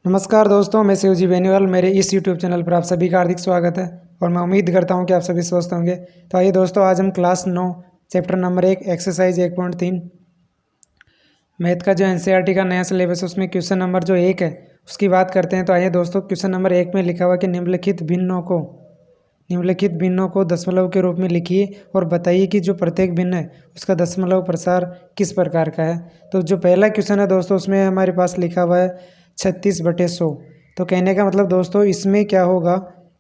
नमस्कार दोस्तों, मैं शिवजी बेनीवाल। मेरे इस YouTube चैनल पर आप सभी का हार्दिक स्वागत है और मैं उम्मीद करता हूं कि आप सभी स्वस्थ होंगे। तो आइए दोस्तों, आज हम class 9 chapter number 1 exercise 1.3 math का जो NCERT का नया सिलेबस है उसमें क्वेश्चन नंबर जो 1 है उसकी बात करते हैं। तो आइए दोस्तों, क्वेश्चन नंबर 1 में लिखा हुआ कि निम्नलिखित भिन्नों को दशमलव के रूप में लिखिए और बताइए कि जो प्रत्येक भिन्न है उसका दशमलव प्रसार किस प्रकार का है। तो जो पहला क्वेश्चन है दोस्तों, उसमें हमारे पास लिखा हुआ है 36/100। तो कहने का मतलब दोस्तों इसमें क्या होगा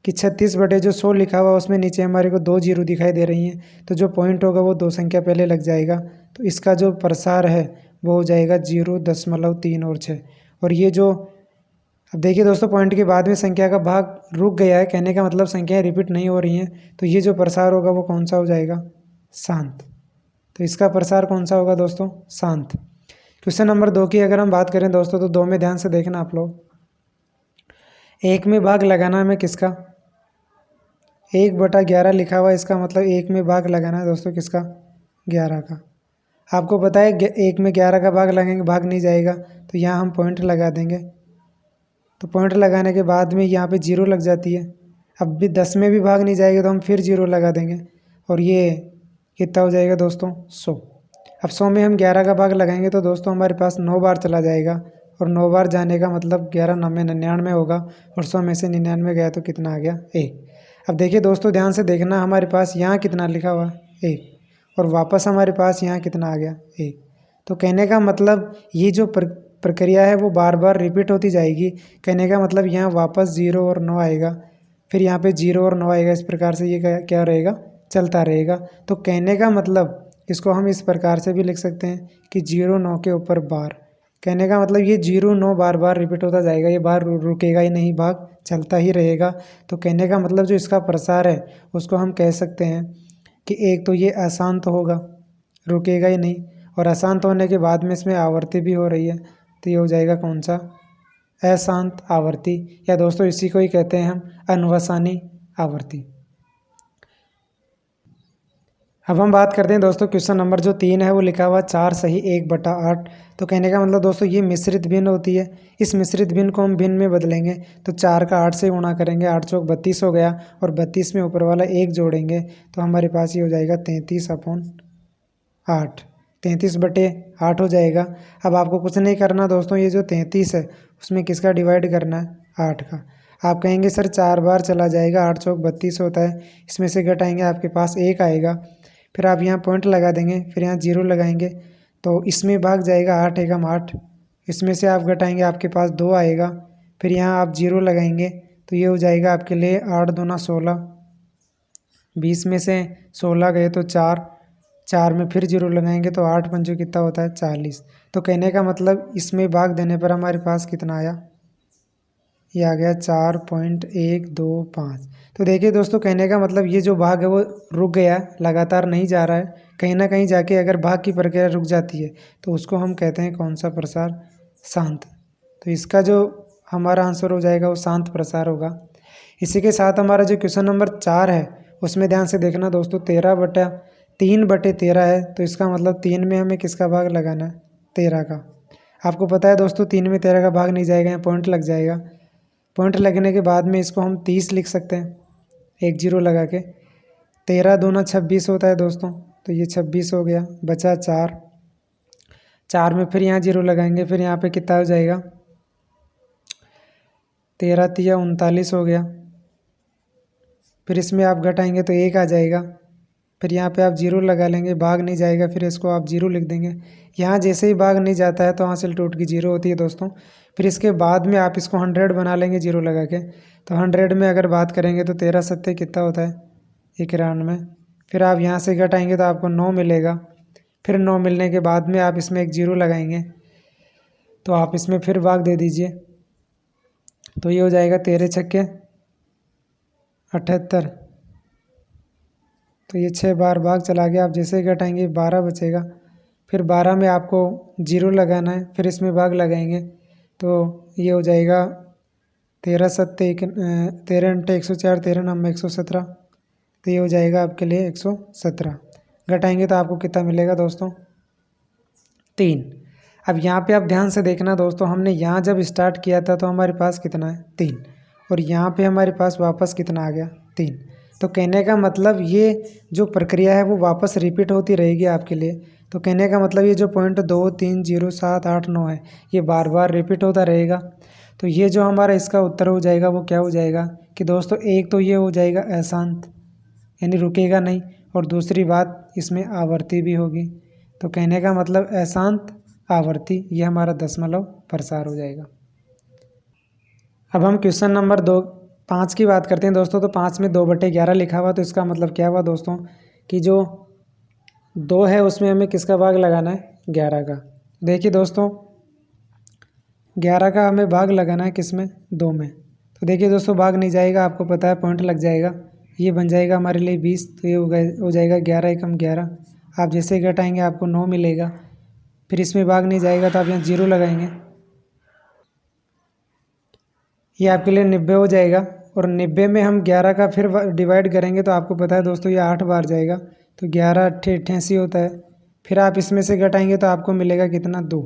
कि 36/100 लिखा हुआ उसमें नीचे हमारे को 2 जीरो दिखाई दे रही हैं। तो जो पॉइंट होगा वो 2 संख्या पहले लग जाएगा। तो इसका जो प्रसार है वो हो जाएगा 0.3 और 6। और ये जो अब देखिए दोस्तों, पॉइंट के बाद में संख्या का भाग रुक गया है, कहने का मतलब संख्याएं रिपीट नहीं हो रही हैं। तो ये जो प्रसार होगा वो कौन सा हो जाएगा? शांत। तो इसका प्रसार कौन सा होगा दोस्तों? शांत। क्वेश्चन नंबर 2 की अगर हम बात करें दोस्तों, तो 2 में ध्यान से देखना आप लोग। 1 में भाग लगाना हमें किसका? 1/11 लिखा हुआ है, इसका मतलब 1 में भाग लगाना है दोस्तों किसका? 11 का। आपको पता है 1 में 11 का भाग लगेंगे, भाग नहीं जाएगा, तो यहाँ हम पॉइंट लगा देंगे। तो पॉइंट लगाने के बाद में यहाँ पे 0 लग जाती है। अब भी 10 में भी भाग नहीं जाएगा तो हम फिर 0 लगा देंगे और ये कितना हो जाएगा दोस्तों? 100। अब 100 में हम 11 का भाग लगाएंगे तो दोस्तों हमारे पास 9 बार चला जाएगा और 9 बार जाने का मतलब 11 9 में 99 होगा और 100 में से 99 गया तो कितना आ गया? 1। अब देखिए दोस्तों, ध्यान से देखना, हमारे पास यहाँ कितना लिखा हुआ? 1। और वापस हमारे पास यहाँ कितना आ गया? 1। तो कहने का मतलब ये जो प्रक्रिया है वो बार बार रिपीट होती जाएगी। कहने का मतलब यहाँ वापस 0 और 9 आएगा, फिर यहाँ पे 0 और 9 आएगा। इस प्रकार से ये क्या रहेगा? चलता रहेगा। तो कहने का मतलब इसको हम इस प्रकार से भी लिख सकते हैं कि 0 9 के ऊपर बार। कहने का मतलब ये 0 9 बार बार रिपीट होता जाएगा, ये बार रुकेगा ही नहीं, भाग चलता ही रहेगा। तो कहने का मतलब जो इसका प्रसार है उसको हम कह सकते हैं कि एक तो ये अशांत होगा, रुकेगा ही नहीं, और अशांत होने के बाद में इसमें आवर्ती भी हो रही है, तो ये हो जाएगा कौन सा? अशांत आवर्ती, या दोस्तों इसी को ही कहते हैं हम अनुवसानी आवर्ती। अब हम बात करते हैं दोस्तों, क्वेश्चन नंबर जो 3 है वो लिखा हुआ 4 सही 1/8। तो कहने का मतलब दोस्तों ये मिश्रित भिन्न होती है। इस मिश्रित भिन्न को हम भिन्न में बदलेंगे तो 4 का 8 से गुणा करेंगे, 8 चौक 32 हो गया, और 32 में ऊपर वाला 1 जोड़ेंगे तो हमारे पास ये हो जाएगा 33/8। 33/8 हो जाएगा। अब आपको कुछ नहीं करना दोस्तों, ये जो 33 है उसमें किसका डिवाइड करना है? 8 का। आप कहेंगे सर 4 बार चला जाएगा, 8 चौक 32 होता है, इसमें से घटाएंगे आपके पास 1 आएगा, फिर आप यहाँ पॉइंट लगा देंगे, फिर यहाँ 0 लगाएंगे तो इसमें भाग जाएगा 8 एकम 8, इसमें से आप घटाएंगे आपके पास 2 आएगा, फिर यहाँ आप 0 लगाएंगे तो ये हो जाएगा आपके लिए 8 दूना 16, 20 में से 16 गए तो 4, 4 में फिर 0 लगाएंगे तो 8 पंचों कितना होता है? 40। तो कहने का मतलब इसमें भाग देने पर हमारे पास कितना आया? ये आ गया 4.125। तो देखिए दोस्तों, कहने का मतलब ये जो भाग है वो रुक गया, लगातार नहीं जा रहा है। कहीं ना कहीं जाके अगर भाग की प्रक्रिया रुक जाती है तो उसको हम कहते हैं कौन सा प्रसार? शांत। तो इसका जो हमारा आंसर हो जाएगा वो शांत प्रसार होगा। इसी के साथ हमारा जो क्वेश्चन नंबर 4 है उसमें ध्यान से देखना दोस्तों, 13/3/13 है। तो इसका मतलब 3 में हमें किसका भाग लगाना है? 13 का। आपको पता है दोस्तों 3 में 13 का भाग नहीं जाएगा, यहाँ पॉइंट लग जाएगा। पॉइंट लगने के बाद में इसको हम 30 लिख सकते हैं, 1 0 लगा के। 13 दूना 26 होता है दोस्तों, तो ये 26 हो गया, बचा 4, 4 में फिर यहाँ 0 लगाएंगे, फिर यहाँ पे कितना हो जाएगा? 13 तिया 39 हो गया, फिर इसमें आप घटाएंगे तो 1 आ जाएगा, फिर यहाँ पे आप 0 लगा लेंगे, भाग नहीं जाएगा, फिर इसको आप 0 लिख देंगे। यहाँ जैसे ही भाग नहीं जाता है तो हासिल टूट की 0 होती है दोस्तों। फिर इसके बाद में आप इसको 100 बना लेंगे 0 लगा के। तो 100 में अगर बात करेंगे तो 13 सत्ते कितना होता है? 91। फिर आप यहाँ से घटाएंगे तो आपको 9 मिलेगा, फिर 9 मिलने के बाद में आप इसमें एक 0 लगाएंगे तो आप इसमें फिर भाग दे दीजिए, तो ये हो जाएगा 13 छक्के 78। तो ये 6 बार भाग चला गया। आप जैसे ही घटाएंगे 12 बचेगा, फिर 12 में आपको 0 लगाना है, फिर इसमें भाग लगाएंगे तो ये हो जाएगा 13 सत्ते 13 × 104, 13 9 117। तो ये हो जाएगा आपके लिए 117। घटाएंगे तो आपको कितना मिलेगा दोस्तों? 3। अब यहाँ पे आप ध्यान से देखना दोस्तों, हमने यहाँ जब स्टार्ट किया था तो हमारे पास कितना है 3, और यहाँ पे हमारे पास वापस कितना आ गया 3। तो कहने का मतलब ये जो प्रक्रिया है वो वापस रिपीट होती रहेगी आपके लिए। तो कहने का मतलब ये जो पॉइंट 2 3 0 7 8 9 है ये बार बार रिपीट होता रहेगा। तो ये जो हमारा इसका उत्तर हो जाएगा वो क्या हो जाएगा कि दोस्तों, एक तो ये हो जाएगा अशांत यानी रुकेगा नहीं, और दूसरी बात इसमें आवर्ती भी होगी। तो कहने का मतलब अशांत आवर्ती ये हमारा दशमलव प्रसार हो जाएगा। अब हम क्वेश्चन नंबर 5 की बात करते हैं दोस्तों। तो 5 में 2/11 लिखा हुआ, तो इसका मतलब क्या हुआ दोस्तों कि जो 2 है उसमें हमें किसका भाग लगाना है 11 का। देखिए दोस्तों 11 का हमें भाग लगाना है किस में 2 में। तो देखिए दोस्तों भाग नहीं जाएगा, आपको पता है पॉइंट लग जाएगा, ये बन जाएगा हमारे लिए 20। तो ये हो जाएगा 11 एकम 11। आप जैसे ही घटाएंगे आपको 9 मिलेगा। फिर इसमें भाग नहीं जाएगा तो आप यहाँ 0 लगाएंगे, ये आपके लिए 90 हो जाएगा। और 90 में हम 11 का फिर डिवाइड करेंगे तो आपको पता है दोस्तों ये 8 बार जाएगा, तो 11 88 होता है। फिर आप इसमें से घटाएंगे तो आपको मिलेगा कितना 2।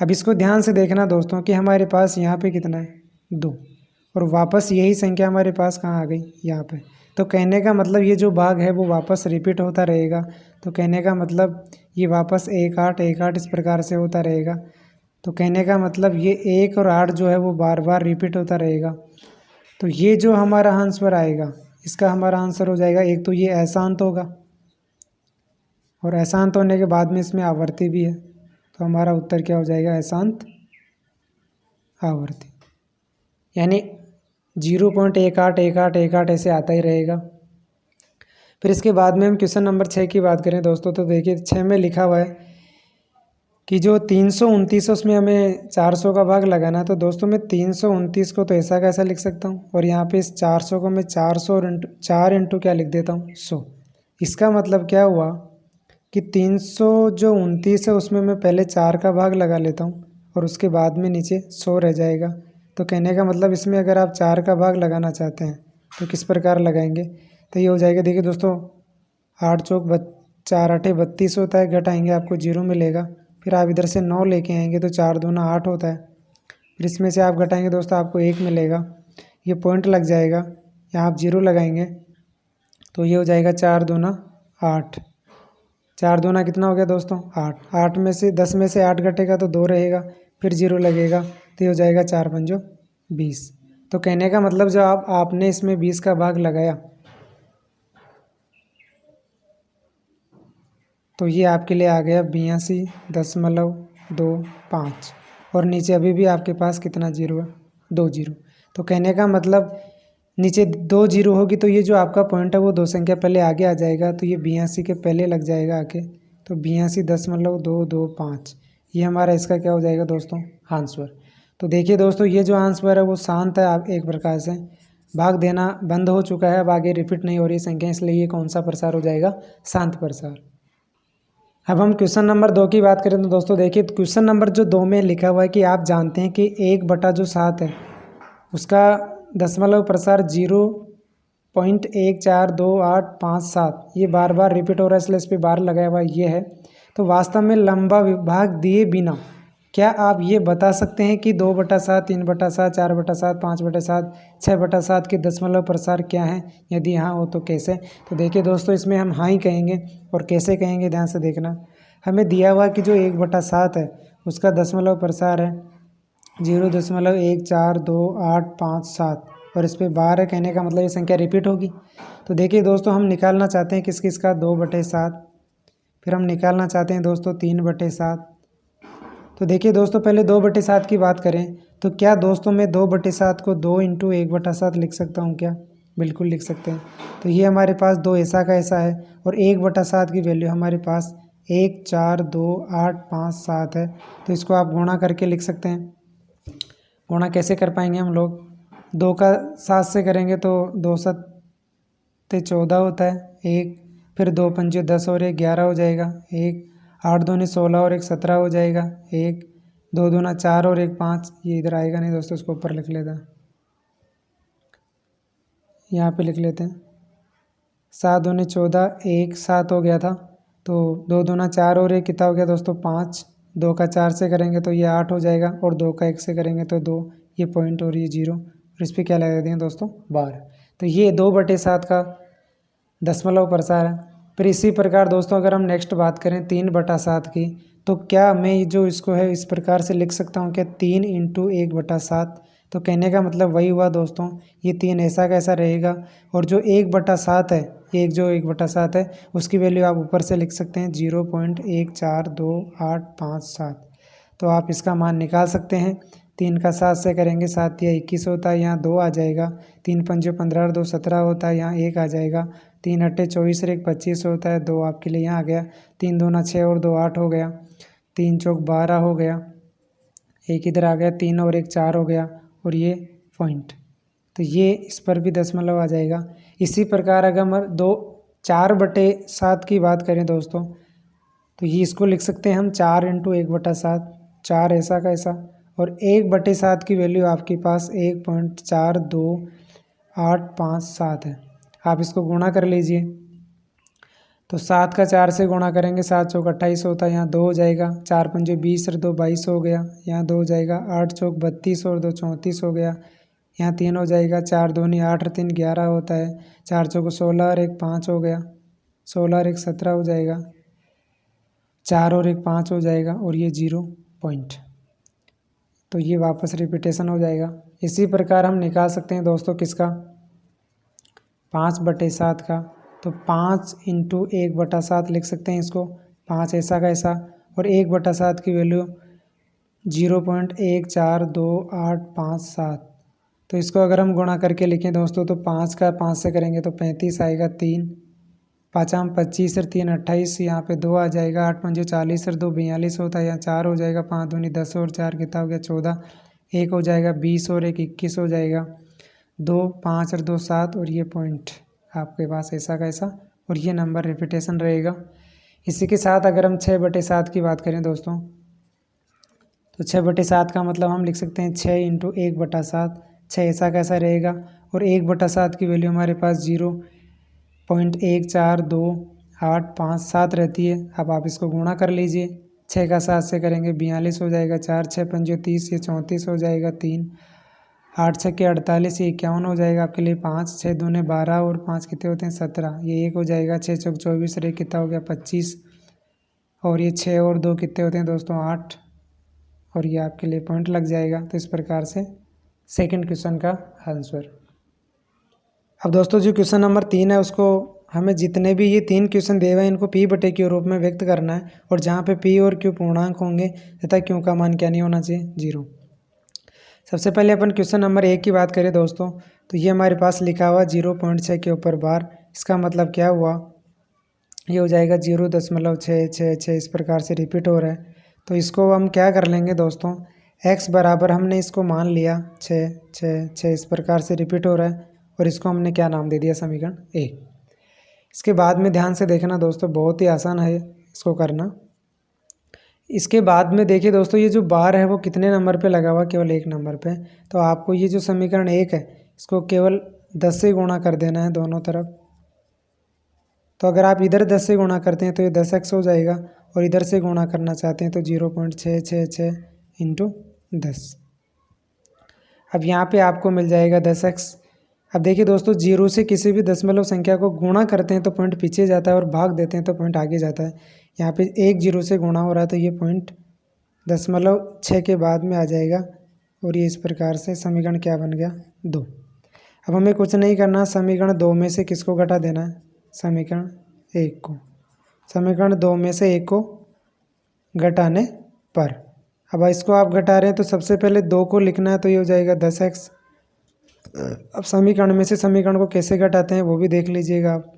अब इसको ध्यान से देखना दोस्तों कि हमारे पास यहाँ पे कितना है 2, और वापस यही संख्या हमारे पास कहाँ आ गई यहाँ पे। तो कहने का मतलब ये जो भाग है वो वापस रिपीट होता रहेगा। तो कहने का मतलब ये वापस 1 8 1 8 इस प्रकार से होता रहेगा। तो कहने का मतलब ये 1 और 8 जो है वो बार बार रिपीट होता रहेगा। तो ये जो हमारा आंसर आएगा इसका हमारा आंसर हो जाएगा, एक तो ये अशांत होगा, और अशांत होने के बाद में इसमें आवर्ती भी है। तो हमारा उत्तर क्या हो जाएगा अशांत आवर्ती, यानी 0.181818 ऐसे आता ही रहेगा। फिर इसके बाद में हम क्वेश्चन नंबर 6 की बात करें दोस्तों। तो देखिए 6 में लिखा हुआ है कि जो 329 है उसमें हमें 400 का भाग लगाना है। तो दोस्तों मैं 329 को तो ऐसा कैसा लिख सकता हूँ, और यहाँ पे इस 400 को मैं 4 इंटू क्या लिख देता हूँ 100। इसका मतलब क्या हुआ कि 329 है उसमें मैं पहले 4 का भाग लगा लेता हूँ और उसके बाद में नीचे 100 रह जाएगा। तो कहने का मतलब इसमें अगर आप 4 का भाग लगाना चाहते हैं तो किस प्रकार लगाएंगे, तो ये हो जाएगा। देखिए दोस्तों 8 चौक 4 8 32 होता है, घटाएंगे आपको 0 मिलेगा। फिर आप इधर से 9 लेके आएंगे तो 4 दूना 8 होता है। फिर इसमें से आप घटाएंगे दोस्तों आपको 1 मिलेगा, ये पॉइंट लग जाएगा, यहाँ आप 0 लगाएंगे तो ये हो जाएगा 4 दूना 8। 4 दूना कितना हो गया दोस्तों 8। 8 में से 10 में से 8 घटेगा तो 2 रहेगा, फिर 0 लगेगा तो ये हो जाएगा 4 पंजो 20। तो कहने का मतलब जब आपने इसमें 20 का भाग लगाया तो ये आपके लिए आ गया 82.25, और नीचे अभी भी आपके पास कितना 0 है 2 0। तो कहने का मतलब नीचे 2 0 होगी तो ये जो आपका पॉइंट है वो 2 संख्या पहले आगे आ जाएगा, तो ये 82 के पहले लग जाएगा आके। तो 82.225 ये हमारा इसका क्या हो जाएगा दोस्तों आंसर। तो देखिए दोस्तों ये जो आंसर है वो शांत है, आप एक प्रकार से भाग देना बंद हो चुका है, अब आगे रिपीट नहीं हो रही संख्या, इसलिए ये कौन सा प्रसार हो जाएगा शांत प्रसार। अब हम क्वेश्चन नंबर 2 की बात करें तो दोस्तों देखिए क्वेश्चन नंबर जो 2 में लिखा हुआ है कि आप जानते हैं कि 1/7 है उसका दशमलव प्रसार 0.14287 ये बार बार रिपीट हो रहा है, इसलिए इस पर बार लगाया हुआ ये है। तो वास्तव में लंबा विभाग दिए बिना क्या आप ये बता सकते हैं कि 2/7 3/7 4/7 5/7 6/7 के दशमलव प्रसार क्या हैं, यदि हाँ हो तो कैसे। तो देखिए दोस्तों इसमें हम हाँ ही कहेंगे, और कैसे कहेंगे ध्यान से देखना। हमें दिया हुआ कि जो 1/7 है उसका दशमलव प्रसार है 0.14287 और इस पर बार है, कहने का मतलब ये संख्या रिपीट होगी। तो देखिए दोस्तों हम निकालना चाहते हैं किस किस का 2/7, फिर हम निकालना चाहते हैं दोस्तों 3/7। तो देखिए दोस्तों पहले 2/7 की बात करें तो क्या दोस्तों मैं 2/7 को 2 इंटू 1/7 लिख सकता हूँ क्या, बिल्कुल लिख सकते हैं। तो ये हमारे पास 2 ऐसा का ऐसा है, और 1/7 की वैल्यू हमारे पास 1 4 2 8 5 7 है। तो इसको आप गुणा करके लिख सकते हैं। गुणा कैसे कर पाएंगे हम लोग, 2 का 7 से करेंगे तो 2 7 14 होता है, 1 फिर 2 पंजे 10 और 1 11 हो जाएगा, 1 8 दूनी 16 और 1 17 हो जाएगा, 1 2 दूना 4 और 1 5। ये इधर आएगा नहीं दोस्तों, इसको ऊपर लिख लेते हैं, यहाँ पे लिख लेते हैं। 7 दूनी 14 1 7 हो गया था, तो 2 दूना 4 और 1 कितना हो गया दोस्तों 5, 2 का 4 से करेंगे तो ये 8 हो जाएगा, और 2 का 1 से करेंगे तो 2, ये पॉइंट और ये 0, और इस पर क्या लगा देंगे दोस्तों 12। तो ये 2/7 का दशमलव प्रसार है। फिर इसी प्रकार दोस्तों अगर हम नेक्स्ट बात करें 3/7 की, तो क्या मैं जो इसको है इस प्रकार से लिख सकता हूँ क्या, 3 × 1/7। तो कहने का मतलब वही हुआ दोस्तों, ये 3 ऐसा कैसा रहेगा, और जो 1/7 है, एक जो 1/7 है उसकी वैल्यू आप ऊपर से लिख सकते हैं 0.142857। तो आप इसका मान निकाल सकते हैं। 3 का 7 से करेंगे 7 या 21 होता है, यहाँ 2 आ जाएगा। 3 पंजे 15 और 2 17 होता है, यहाँ 1 आ जाएगा। 3 अट्ठे 24 और 1 25 होता है, 2 आपके लिए यहाँ आ गया। 3 दूना 6 और 2 8 हो गया। 3 चौक 12 हो गया, 1 इधर आ गया, 3 और 1 4 हो गया, और ये पॉइंट। तो ये इस पर भी दशमलव आ जाएगा। इसी प्रकार अगर हम 4/7 की बात करें दोस्तों, तो ये इसको लिख सकते हैं हम 4 × 1/7, 4 ऐसा का ऐसा, और 1/7 की वैल्यू आपके पास 1.42857 है। आप इसको गुणा कर लीजिए। तो 7 का 4 से गुणा करेंगे, 7 चौक 28 होता है, यहाँ 2 हो जाएगा। 4 पंजे 20 और 2 22 हो गया, यहाँ 2 हो जाएगा। 8 चौक 32 और 2 34 हो गया, यहाँ 3 हो जाएगा। 4 दूनी 8 और 3 11 होता है। 4 चौक 16 और 1 5 हो गया, 16 और 1 17 हो जाएगा। 4 और 1 5 हो जाएगा, और ये 0 पॉइंट। तो ये वापस रिपीटेशन हो जाएगा। इसी प्रकार हम निकाल सकते हैं दोस्तों किसका, 5/7 का। तो 5 × 1/7 लिख सकते हैं इसको, 5 ऐसा का ऐसा, और 1/7 की वैल्यू 0.142857। तो इसको अगर हम गुणा करके लिखें दोस्तों, तो 5 का 5 से करेंगे तो 35 आएगा। 3 5 25 और 3 28, यहाँ पे 2 आ जाएगा। 8 पंजे 40 और 2 42 होता है, यहाँ 4 हो जाएगा। 5 दूनी 10 और 4 कितना हो गया 14, 1 हो जाएगा। 20 और 1 21 हो जाएगा। 2 5 और 2 7, और ये पॉइंट आपके पास ऐसा का ऐसा, और ये नंबर रिपीटेशन रहेगा। इसी के साथ अगर हम 6/7 की बात करें दोस्तों, तो 6/7 का मतलब हम लिख सकते हैं 6 × 1/7। 6 ऐसा कैसा रहेगा, और 1/7 की वैल्यू हमारे पास 0.1422857 रहती है। अब आप इसको गुणा कर लीजिए। 6 का 7 से करेंगे 42 हो जाएगा। 4 6 पंजे 30, ये 34 हो जाएगा। 3 8 6 के 48, ये 51 हो जाएगा आपके लिए। 5 6 दूने 12 और 5 कितने होते हैं 17, ये 1 हो जाएगा। 6 चौक 24 और 1 कितना हो गया 25, और ये 6 और 2 कितने होते हैं दोस्तों 8, और ये आपके लिए पॉइंट लग जाएगा। तो इस प्रकार से सेकंड क्वेश्चन का आंसर। अब दोस्तों जो क्वेश्चन नंबर 3 है, उसको हमें जितने भी ये 3 क्वेश्चन दिए हुए हैं इनको P/Q के रूप में व्यक्त करना है, और जहाँ पे P और Q पूर्णांक होंगे तथा Q का मान क्या नहीं होना चाहिए, 0। सबसे पहले अपन क्वेश्चन नंबर 1 की बात करें दोस्तों, तो ये हमारे पास लिखा हुआ 0.6 के ऊपर बार। इसका मतलब क्या हुआ, ये हो जाएगा 0.666, इस प्रकार से रिपीट हो रहा है। तो इसको हम क्या कर लेंगे दोस्तों, x बराबर हमने इसको मान लिया 6 6 6, इस प्रकार से रिपीट हो रहा है, और इसको हमने क्या नाम दे दिया, समीकरण 1। इसके बाद में ध्यान से देखना दोस्तों, बहुत ही आसान है इसको करना। इसके बाद में देखिए दोस्तों, ये जो बार है वो कितने नंबर पे लगा हुआ, केवल 1 नंबर पे। तो आपको ये जो समीकरण 1 है इसको केवल 10 से गुणा कर देना है दोनों तरफ। तो अगर आप इधर 10 से गुणा करते हैं तो ये 10x हो जाएगा, और इधर से गुणा करना चाहते हैं तो 0.666 × 10। अब यहाँ पे आपको मिल जाएगा 10x। अब देखिए दोस्तों, 0 से किसी भी दशमलव संख्या को गुणा करते हैं तो पॉइंट पीछे जाता है, और भाग देते हैं तो पॉइंट आगे जाता है। यहाँ पे 1 0 से गुणा हो रहा है, तो ये पॉइंट 0.6 के बाद में आ जाएगा, और ये इस प्रकार से समीकरण क्या बन गया, 2। अब हमें कुछ नहीं करना, समीकरण 2 में से किसको घटा देना है, समीकरण 1 को। समीकरण 2 में से 1 को घटाने पर, अब इसको आप घटा रहे हैं तो सबसे पहले 2 को लिखना है, तो ये हो जाएगा 10x। अब समीकरण में से समीकरण को कैसे घटाते हैं वो भी देख लीजिएगा आप।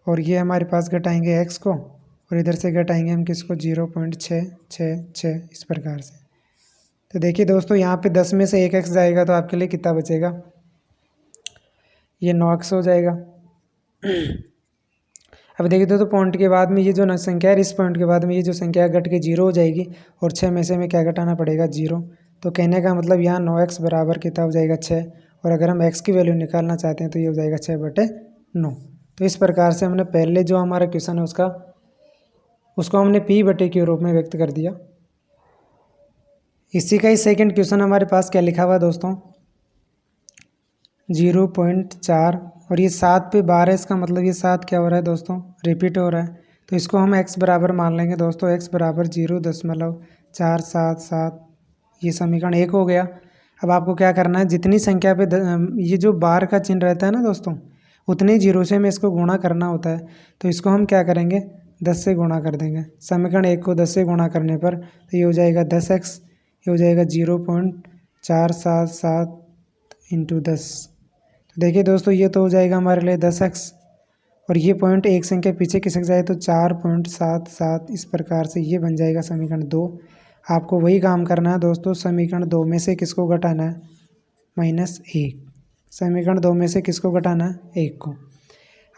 और ये हमारे पास घटाएंगे x को, और इधर से घटाएंगे हम किसको, 0.666, इस प्रकार से। तो देखिए दोस्तों, यहाँ पे 10 में से 1x जाएगा तो आपके लिए कितना बचेगा, ये 9x हो जाएगा। अब देखिए दोस्तों, पॉइंट के बाद में ये जो संख्या है, इस पॉइंट के बाद में ये जो संख्या घट के 0 हो जाएगी, और 6 में से हमें क्या घटाना पड़ेगा, 0। तो कहने का मतलब यहाँ 9x बराबर कितना हो जाएगा, 6। और अगर हम x की वैल्यू निकालना चाहते हैं तो ये हो जाएगा 6/9। तो इस प्रकार से हमने पहले जो हमारा क्वेश्चन है उसका उसको हमने p बटे q रूप में व्यक्त कर दिया। इसी का ही सेकंड क्वेश्चन हमारे पास क्या लिखा हुआ है दोस्तों, 0.4 और ये 7 पे 12 है, इसका मतलब ये 7 क्या हो रहा है दोस्तों, रिपीट हो रहा है। तो इसको हम x बराबर मान लेंगे दोस्तों, x बराबर 0.477, ये समीकरण 1 हो गया। अब आपको क्या करना है, जितनी संख्या पे ये जो बार का चिन्ह रहता है ना दोस्तों, उतने जीरो से हमें इसको गुणा करना होता है। तो इसको हम क्या करेंगे, 10 से गुणा कर देंगे। समीकरण 1 को 10 से गुणा करने पर तो ये हो जाएगा 10x, ये हो जाएगा 0.477 इंटू 10। तो देखिए दोस्तों, ये तो हो जाएगा हमारे लिए 10x, और ये पॉइंट एक संख्या पीछे खिसक जाए तो 4.77, इस प्रकार से ये बन जाएगा समीकरण 2। आपको वही काम करना है दोस्तों, समीकरण 2 में से किसको घटाना है, -1। समीकरण 2 में से किसको घटाना है, 1 को।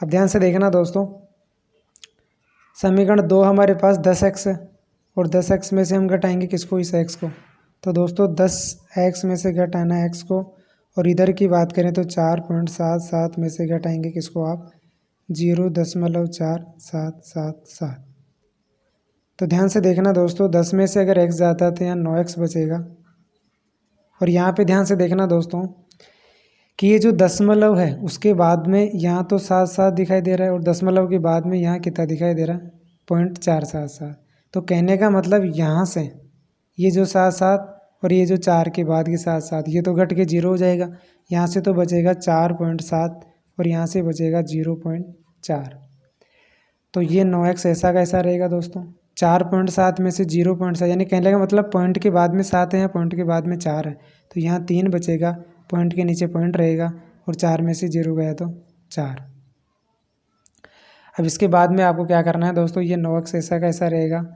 अब ध्यान से देखना दोस्तों, समीकरण 2 हमारे पास 10x है, और 10x में से हम घटाएंगे किसको, इस x को। तो दोस्तों 10x में से घटाना है x को, और इधर की बात करें तो 4.77 में से घटाएंगे किसको आप, 0.4777। तो ध्यान से देखना दोस्तों, 10 में से अगर x जाता है तो यहाँ 9x बचेगा। और यहाँ पे ध्यान से देखना दोस्तों कि ये जो दशमलव है उसके बाद में यहाँ तो 7 दिखाई दे रहा है, और दशमलव के बाद में यहाँ कितना दिखाई दे रहा है, 0.477। तो कहने का मतलब यहाँ से ये जो 7 और ये जो 4 के बाद की 7 ये तो घट के 0 हो जाएगा। यहाँ से तो बचेगा 4.7 और यहाँ से बचेगा 0.4। तो ये 9x ऐसा कैसा रहेगा दोस्तों, 4.7 में से 0.7, यानी कहने का मतलब पॉइंट के बाद में 7 है, पॉइंट के बाद में 4 है, तो यहाँ 3 बचेगा, पॉइंट के नीचे पॉइंट रहेगा, और 4 में से 0 गया तो 4। अब इसके बाद में आपको क्या करना है दोस्तों, ये 9x ऐसा कैसा रहेगा,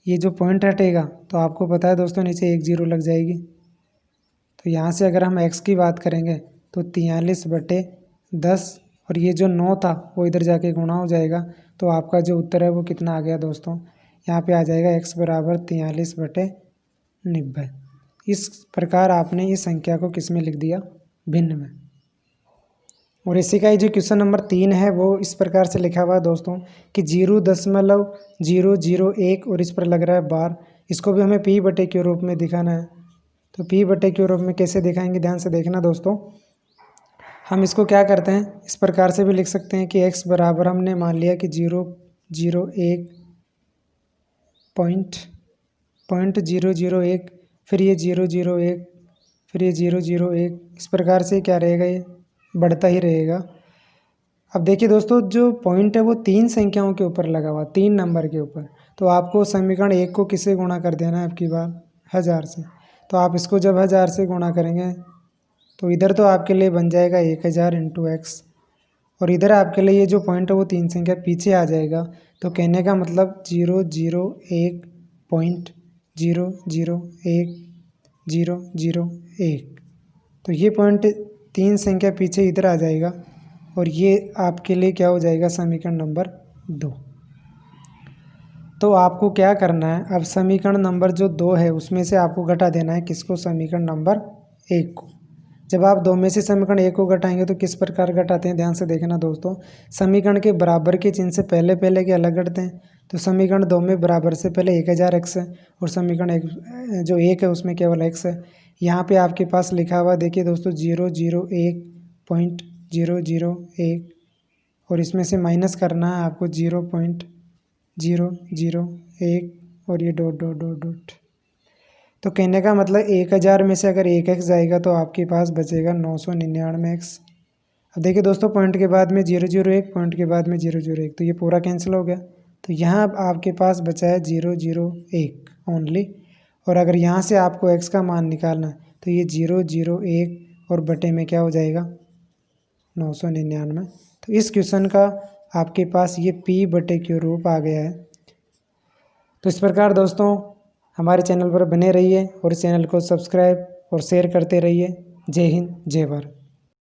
ये जो पॉइंट हटेगा तो आपको पता है दोस्तों नीचे 1 0 लग जाएगी। तो यहाँ से अगर हम x की बात करेंगे तो 43/10, और ये जो 9 था वो इधर जाके गुणा हो जाएगा। तो आपका जो उत्तर है वो कितना आ गया दोस्तों, यहाँ पे आ जाएगा x बराबर 43/90। इस प्रकार आपने इस संख्या को किस में लिख दिया, भिन्न में। और इसी का ही जो क्वेश्चन नंबर 3 है वो इस प्रकार से लिखा हुआ है दोस्तों कि 0.001 और इस पर लग रहा है बार, इसको भी हमें p बटे क्यू रूप में दिखाना है। तो p बटे क्यू रूप में कैसे दिखाएंगे, ध्यान से देखना दोस्तों। हम इसको क्या करते हैं, इस प्रकार से भी लिख सकते हैं कि x बराबर हमने मान लिया कि 0.001, फिर ये 001, फिर ये 001, इस प्रकार से क्या रहेगा, ये बढ़ता ही रहेगा। अब देखिए दोस्तों, जो पॉइंट है वो 3 संख्याओं के ऊपर लगा हुआ, 3 नंबर के ऊपर। तो आपको समीकरण 1 को किससे गुणा कर देना है, आपकी बार 1000 से। तो आप इसको जब 1000 से गुणा करेंगे तो इधर तो आपके लिए बन जाएगा 1000 इंटू एक्स, और इधर आपके लिए ये जो पॉइंट है वो 3 संख्या पीछे आ जाएगा। तो कहने का मतलब 001.001 तो ये पॉइंट 3 संख्या पीछे इधर आ जाएगा, और ये आपके लिए क्या हो जाएगा, समीकरण नंबर 2। तो आपको क्या करना है, अब समीकरण नंबर जो 2 है उसमें से आपको घटा देना है किसको, समीकरण नंबर 1 को। जब आप 2 में से समीकरण 1 को घटाएंगे तो किस प्रकार घटाते हैं, ध्यान से देखना दोस्तों। समीकरण के बराबर के चिन्ह से पहले पहले के अलग घटते हैं। तो समीकरण 2 में बराबर से पहले 1000x है, और समीकरण 1 जो 1 है उसमें केवल x है। यहाँ पे आपके पास लिखा हुआ देखिए दोस्तों 001.001, और इसमें से माइनस करना है आपको 0.001, और ये डॉट डॉट डॉट डॉट। तो कहने का मतलब 1000 में से अगर 1x जाएगा तो आपके पास बचेगा 999x। अब देखिए दोस्तों, पॉइंट के बाद में 001, पॉइंट के बाद में 001, तो ये पूरा कैंसिल हो गया। तो यहाँ अब आपके पास बचा है 001 ओनली, और अगर यहाँ से आपको x का मान निकालना है तो ये 001 और बटे में क्या हो जाएगा, 999। तो इस क्वेश्चन का आपके पास ये p बटे क्यू रूप आ गया है। तो इस प्रकार दोस्तों हमारे चैनल पर बने रहिए और इस चैनल को सब्सक्राइब और शेयर करते रहिए। जय हिंद, जय भारत।